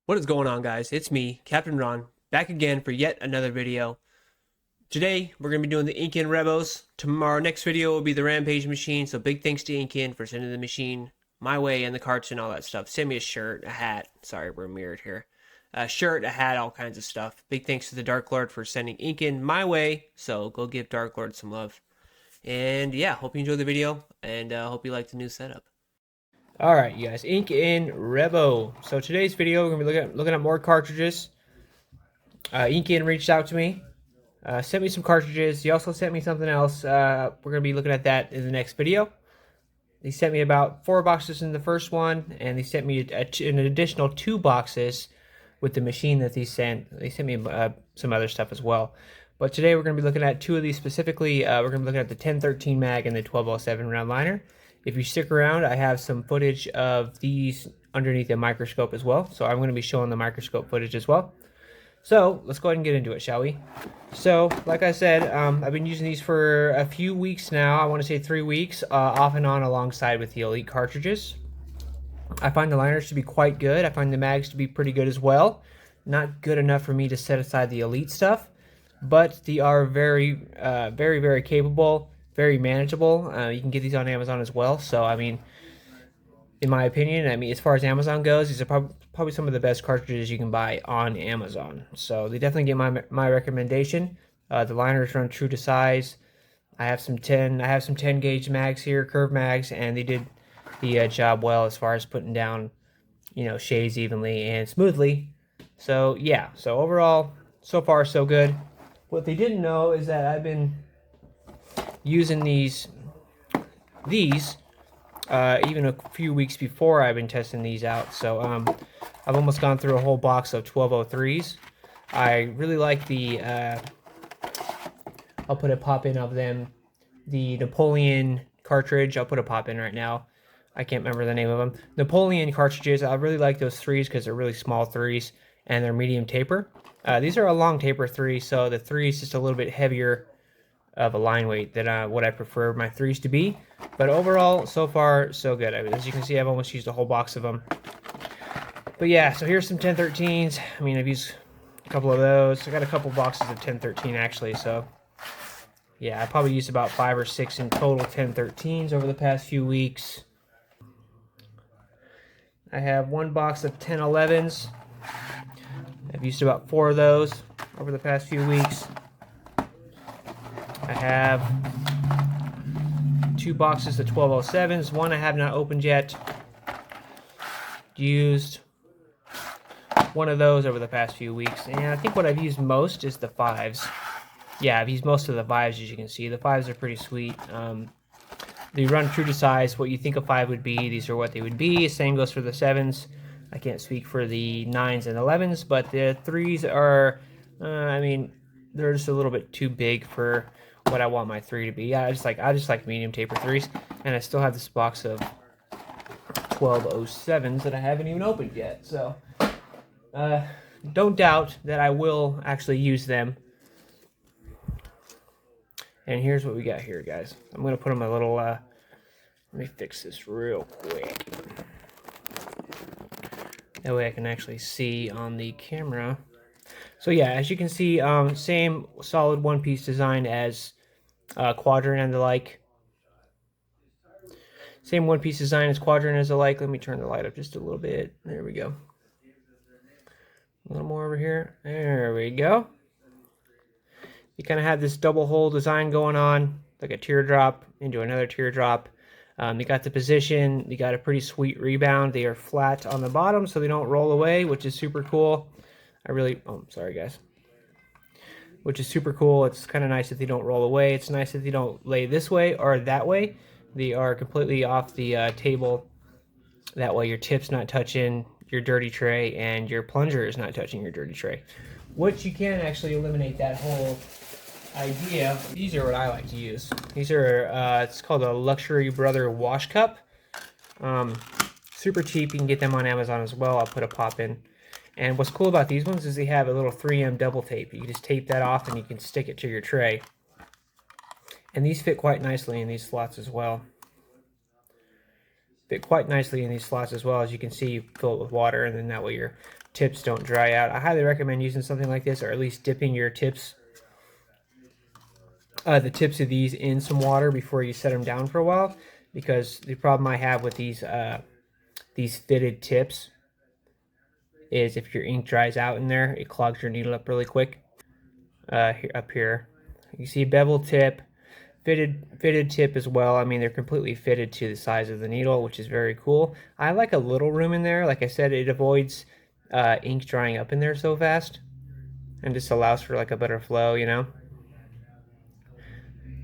What is going on, guys? It's me, Captain Ron, back again for yet another video. Today, we're going to be doing the INKin Revos. Tomorrow, next video will be the Rampage machine, so big thanks to INKin for sending the machine my way and the carts and all that stuff. Send me a shirt, a hat. Sorry, we're mirrored here. A shirt, a hat, all kinds of stuff. Big thanks to the Dark Lord for sending INKin my way, so go give Dark Lord some love. And yeah, hope you enjoyed the video, and hope you like the new setup. Alright, you guys, INKin Revo. So today's video, we're going to be looking at more cartridges. INKin reached out to me, sent me some cartridges. He also sent me something else. We're going to be looking at that in the next video. They sent me about 4 boxes in the first one, and they sent me an additional 2 boxes with the machine that they sent. They sent me some other stuff as well. But today we're going to be looking at 2 of these specifically. We're going to be looking at the 1013 mag and the 1207 round liner. If you stick around, I have some footage of these underneath the microscope as well. So I'm going to be showing the microscope footage as well. So let's go ahead and get into it, shall we? So, like I said, I've been using these for a few weeks now. I want to say 3 weeks, off and on alongside with the Elite cartridges. I find the liners to be quite good. I find the mags to be pretty good as well. Not good enough for me to set aside the Elite stuff, but they are very, very capable, very manageable. You can get these on Amazon as well. So, I mean, in my opinion, as far as Amazon goes, these are probably some of the best cartridges you can buy on Amazon. So they definitely get my recommendation. The liners run true to size. I have some 10 gauge mags here, curved mags, and they did the job well as far as putting down, shades evenly and smoothly. So yeah, so overall, so far so good. What they didn't know is that I've been using these even a few weeks before I've been testing these out. So I've almost gone through a whole box of 1203s. I really like the I'll put a pop in of them, the Napoleon cartridge. I'll put a pop in right now. I can't remember the name of them. Napoleon cartridges. I really like those 3s because they're really small 3s and they're medium taper. These are a long taper 3, so the 3 is just a little bit heavier of a line weight than what I prefer my 3s to be. But overall, so far, so good. As you can see, I've almost used a whole box of them. But yeah, so here's some 1013s. I mean, I've used a couple of those. I got a couple boxes of 1013 actually, so yeah, I probably used about 5 or 6 in total 1013s over the past few weeks. I have 1 box of 1011s. I've used about 4 of those over the past few weeks. I have 2 boxes of 1207s. One I have not opened yet. Used 1 of those over the past few weeks. And I think what I've used most is the 5s. Yeah, I've used most of the 5s, as you can see. The 5s are pretty sweet. They run true to size. What you think a 5 would be, these are what they would be. Same goes for the 7s. I can't speak for the 9s and 11s, but the 3s are, I mean, they're just a little bit too big for what I want my 3 to be. Yeah, I just like medium taper 3s, and I still have this box of 1207s that I haven't even opened yet. So don't doubt that I will actually use them. And here's what we got here, guys. I'm gonna put them a little. Let me fix this real quick. That way I can actually see on the camera. So yeah, as you can see, same solid one-piece design as Quadrant and the like. Same one-piece design as Quadrant as the like. Let me turn the light up just a little bit. There we go. A little more over here. There we go. You kind of have this double hole design going on, like a teardrop into another teardrop. You got the position. You got a pretty sweet rebound. They are flat on the bottom, so they don't roll away, which is super cool. Sorry guys. Which is super cool. It's kind of nice that they don't roll away. It's nice that they don't lay this way or that way. They are completely off the table. That way your tip's not touching your dirty tray and your plunger is not touching your dirty tray. Which you can actually eliminate that whole idea. These are what I like to use. These are, it's called a Luxury Brother wash cup. Super cheap. You can get them on Amazon as well. I'll put a pop in. And what's cool about these ones is they have a little 3M double tape. You can just tape that off and you can stick it to your tray. And these fit quite nicely in these slots as well. As you can see, you fill it with water, and then that way your tips don't dry out. I highly recommend using something like this, or at least dipping your tips, the tips of these in some water before you set them down for a while, because the problem I have with these fitted tips is if your ink dries out in there, it clogs your needle up really quick. Up here, you see bevel tip, fitted tip as well. I mean, they're completely fitted to the size of the needle, which is very cool. I like a little room in there. Like I said, it avoids ink drying up in there so fast, and just allows for like a better flow, you know.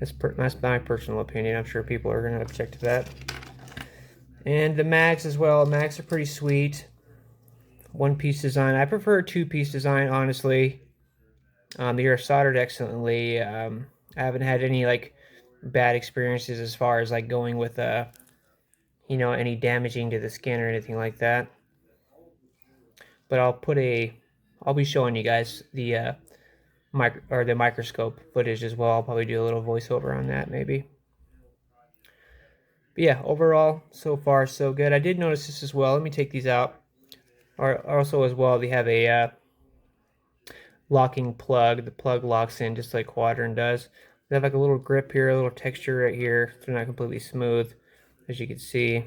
That's my personal opinion. I'm sure people are going to object to that. And the mags as well. Mags are pretty sweet. One-piece design. I prefer a two-piece design, honestly. They are soldered excellently. I haven't had any like bad experiences as far as like going with you know, any damaging to the skin or anything like that. But I'll be showing you guys the the microscope footage as well. I'll probably do a little voiceover on that maybe. But yeah, overall, so far so good. I did notice this as well. Let me take these out. Also as well, they have a locking plug. The plug locks in just like Quadrant does. They have like a little grip here, a little texture right here. They're not completely smooth, as you can see.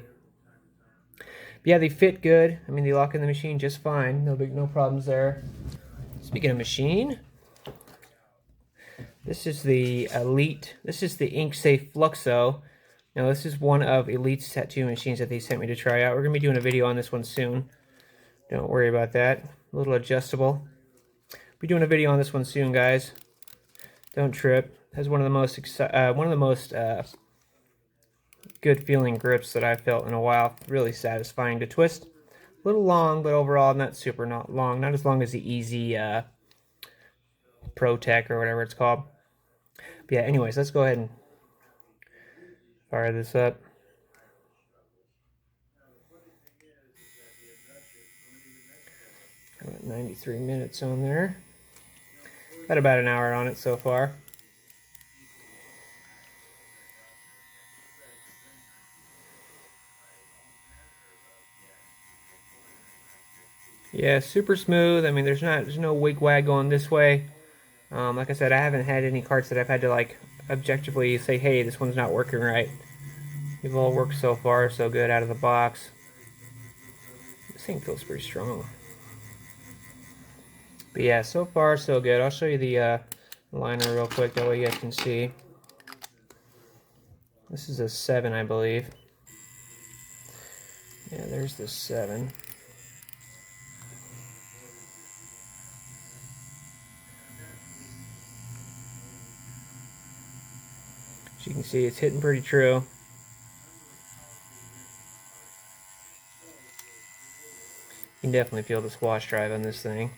But yeah, they fit good. I mean, they lock in the machine just fine. No problems there. Speaking of machine, this is the Elite. This is the Ink Safe Fluxo. Now, this is one of Elite's tattoo machines that they sent me to try out. We're going to be doing a video on this one soon. Don't worry about that. A little adjustable. Be doing a video on this one soon, guys. Don't trip. It has one of the most good feeling grips that I've felt in a while. Really satisfying to twist. A little long, but overall not super not long. Not as long as the Easy Pro Tech or whatever it's called. But yeah, anyways, let's go ahead and fire this up. 93 minutes on there. Got about an hour on it so far. Yeah, super smooth. I mean, there's no wig wag going this way. Like I said, I haven't had any carts that I've had to like objectively say, hey, this one's not working right. They've all worked so far so good out of the box. This thing feels pretty strong. But yeah, so far so good. I'll show you the liner real quick, that way you guys can see. This is a 7, I believe. Yeah, there's the 7. As you can see, it's hitting pretty true. You can definitely feel the squash drive on this thing.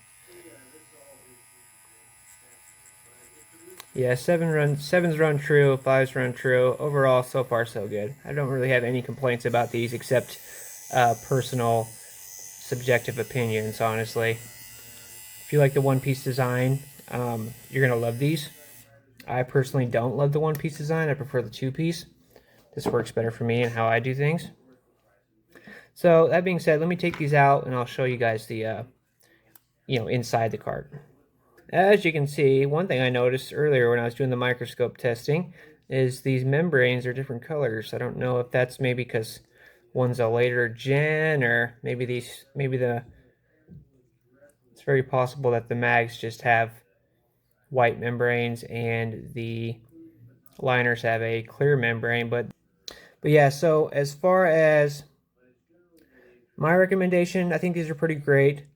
Yeah, 7's run true, 5's run true. Overall, so far so good. I don't really have any complaints about these except personal, subjective opinions, honestly. If you like the one-piece design, you're going to love these. I personally don't love the one-piece design. I prefer the two-piece. This works better for me and how I do things. So, that being said, let me take these out and I'll show you guys the, you know, inside the cart. As you can see, one thing I noticed earlier when I was doing the microscope testing is these membranes are different colors. I don't know if that's maybe because one's a later gen, or maybe it's very possible that the mags just have white membranes and the liners have a clear membrane. But yeah, so as far as my recommendation, I think these are pretty great.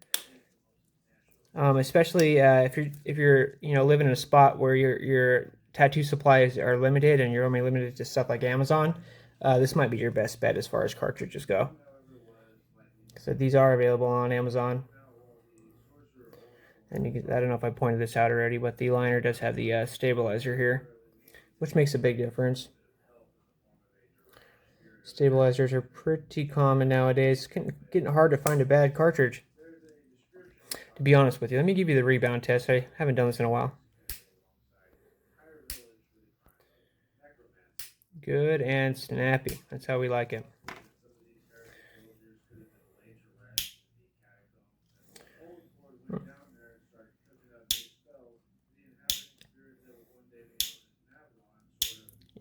Especially if you're you know, living in a spot where your tattoo supplies are limited and you're only limited to stuff like Amazon, this might be your best bet as far as cartridges go. So these are available on Amazon, and I don't know if I pointed this out already, but the liner does have the stabilizer here, which makes a big difference. Stabilizers are pretty common nowadays. It's getting hard to find a bad cartridge, to be honest with you. Let me give you the rebound test. I haven't done this in a while. Good and snappy. That's how we like it.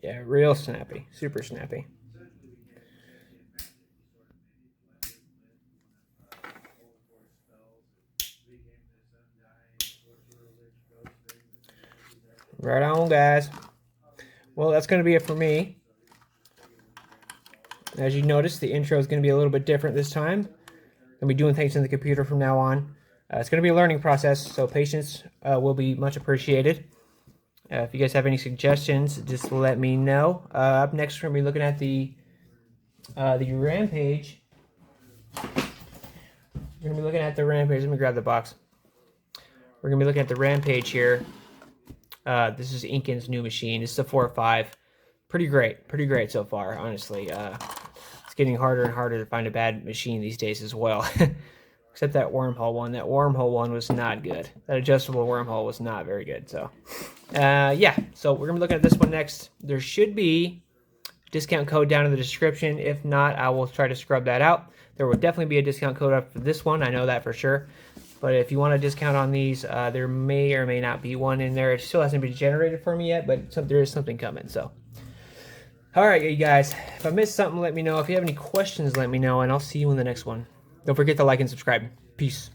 Yeah, real snappy. Super snappy. Right on, guys. Well, that's going to be it for me. As you notice, the intro is going to be a little bit different this time. I'm going to be doing things in the computer from now on. It's going to be a learning process, so patience will be much appreciated. If you guys have any suggestions, just let me know. Up next, we're going to be looking at the Rampage. We're going to be looking at the Rampage. Let me grab the box. We're going to be looking at the Rampage here. This is INKin's new machine. This is a 4.5. Pretty great so far, honestly. It's getting harder and harder to find a bad machine these days as well. Except that wormhole one. That wormhole one was not good. That adjustable wormhole was not very good. So, yeah. So we're going to be looking at this one next. There should be a discount code down in the description. If not, I will try to scrub that out. There will definitely be a discount code up for this one. I know that for sure. But if you want a discount on these, there may or may not be one in there. It still hasn't been generated for me yet, but there is something coming. So, all right, you guys. If I missed something, let me know. If you have any questions, let me know, and I'll see you in the next one. Don't forget to like and subscribe. Peace.